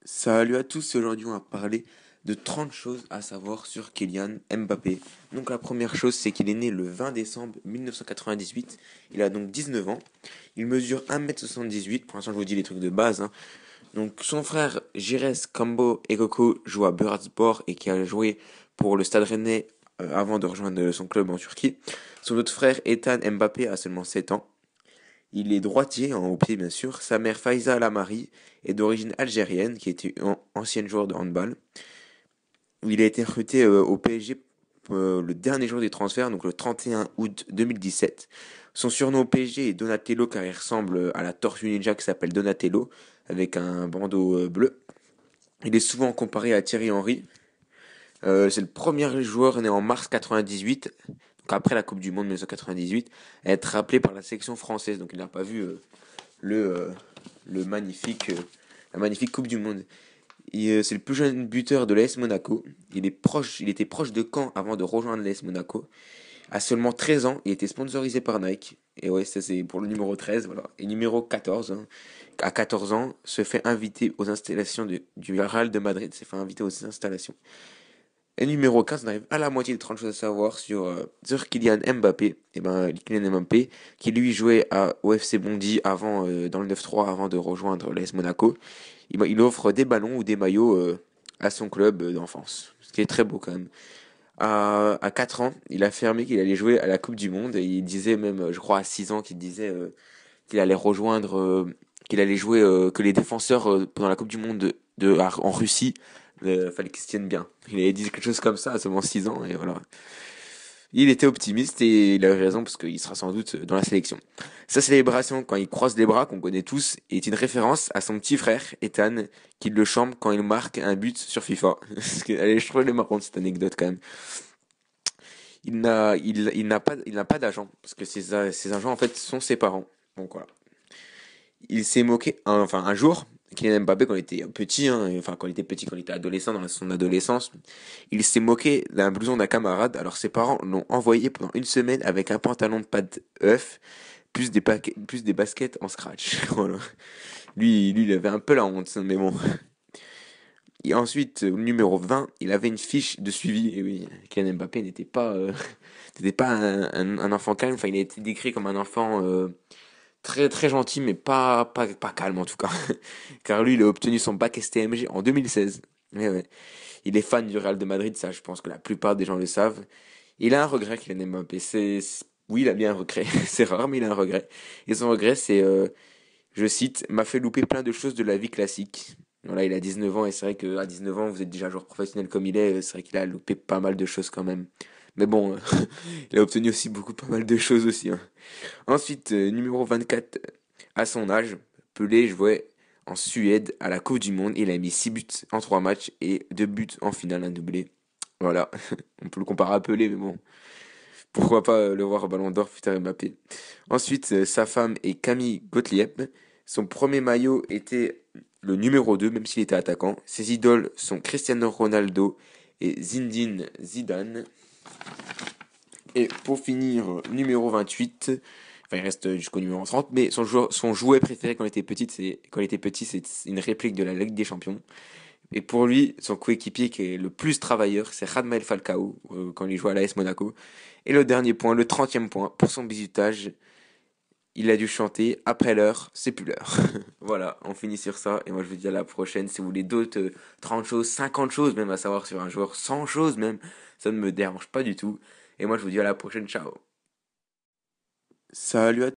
Salut à tous, aujourd'hui on va parler de 30 choses à savoir sur Kylian Mbappé. Donc la première chose, c'est qu'il est né le 20 décembre 1998, il a donc 19 ans, il mesure 1m78, pour l'instant je vous dis les trucs de base, hein. Donc son frère Jires Kambo Egoko joue à Bursaspor et qui a joué pour le Stade Rennais avant de rejoindre son club en Turquie. Son autre frère Ethan Mbappé a seulement 7 ans. Il est droitier, en haut pied bien sûr. Sa mère Faiza Lamari est d'origine algérienne, qui était ancienne joueur de handball. Il a été recruté au PSG le dernier jour des transferts, donc le 31 août 2017. Son surnom au PSG est Donatello car il ressemble à la tortue ninja qui s'appelle Donatello, avec un bandeau bleu. Il est souvent comparé à Thierry Henry. C'est le premier joueur né en mars 98, donc après la Coupe du Monde 1998, à être rappelé par la sélection française. Donc il n'a pas vu le, euh, le magnifique, la magnifique Coupe du Monde. C'est le plus jeune buteur de l'AS Monaco. Il était proche de Caen avant de rejoindre l'AS Monaco. À seulement 13 ans, il était sponsorisé par Nike. Et ouais, ça c'est pour le numéro 13, voilà. Et numéro 14, hein, à 14 ans, se fait inviter aux installations du Real de Madrid. Se fait inviter aux installations. Et numéro 15, on arrive à la moitié de 30 choses à savoir sur Kylian Mbappé. Et ben, Kylian Mbappé, qui lui jouait au FC Bondy avant, dans le 9-3 avant de rejoindre l'AS Monaco. Il offre des ballons ou des maillots à son club d'enfance. Ce qui est très beau quand même. À 4 ans, il a affirmé qu'il allait jouer à la Coupe du Monde. Et il disait même, je crois à 6 ans, qu'il disait qu'il allait rejoindre, qu'il allait jouer, que les défenseurs pendant la Coupe du Monde en Russie, fallait qu'ils se tiennent bien. Il avait dit quelque chose comme ça à seulement 6 ans et voilà. Il était optimiste et il avait raison parce qu'il sera sans doute dans la sélection. Sa célébration quand il croise les bras, qu'on connaît tous, est une référence à son petit frère, Ethan, qui le chante quand il marque un but sur FIFA. Allez, je trouve elle est marrante cette anecdote quand même. Il n'a pas d'agent parce que ses agents en fait sont ses parents. Donc voilà. Il s'est moqué, enfin un jour, Kylian Mbappé quand il était petit, hein, enfin quand il était petit, quand il était adolescent, dans son adolescence, il s'est moqué d'un blouson d'un camarade. Alors ses parents l'ont envoyé pendant une semaine avec un pantalon de pâte œuf, plus des baskets en scratch. Voilà. Lui, il avait un peu la honte, mais bon. Et ensuite, au numéro 20, il avait une fiche de suivi. Et oui, Kylian Mbappé n'était pas un enfant calme. Enfin, il a été décrit comme un enfant très très gentil, mais pas calme en tout cas. Car lui, il a obtenu son bac STMG en 2016. Ouais, ouais. Il est fan du Real de Madrid, ça je pense que la plupart des gens le savent. Il a un regret qu'il Kylian Mbappé. Oui, il a bien un regret. C'est rare, mais il a un regret. Et son regret, c'est, je cite, m'a fait louper plein de choses de la vie classique. Voilà, il a 19 ans et c'est vrai qu'à 19 ans, vous êtes déjà joueur professionnel comme il est. C'est vrai qu'il a loupé pas mal de choses quand même. Mais bon, il a obtenu aussi pas mal de choses aussi, hein. Ensuite, numéro 24, à son âge, Pelé jouait en Suède à la Coupe du Monde. Il a mis 6 buts en 3 matchs et 2 buts en finale, un doublé. Voilà, on peut le comparer à Pelé, mais bon, pourquoi pas le voir au Ballon d'Or, putain Mbappé. Ensuite, sa femme est Camille Gottlieb. Son premier maillot était le numéro 2, même s'il était attaquant. Ses idoles sont Cristiano Ronaldo et Zinedine Zidane. Et pour finir, numéro 28, enfin il reste jusqu'au numéro 30, mais son jouet préféré quand il était petit, c'est une réplique de la Ligue des Champions. Et pour lui, son coéquipier qui est le plus travailleur, c'est Radamel Falcao, quand il joue à l'AS Monaco. Et le dernier point, le 30e point, pour son bisutage, il a dû chanter après l'heure, c'est plus l'heure. Voilà, on finit sur ça. Et moi je vous dis à la prochaine. Si vous voulez d'autres 30 choses, 50 choses même à savoir sur un joueur, 100 choses même, ça ne me dérange pas du tout. Et moi je vous dis à la prochaine, ciao. Salut à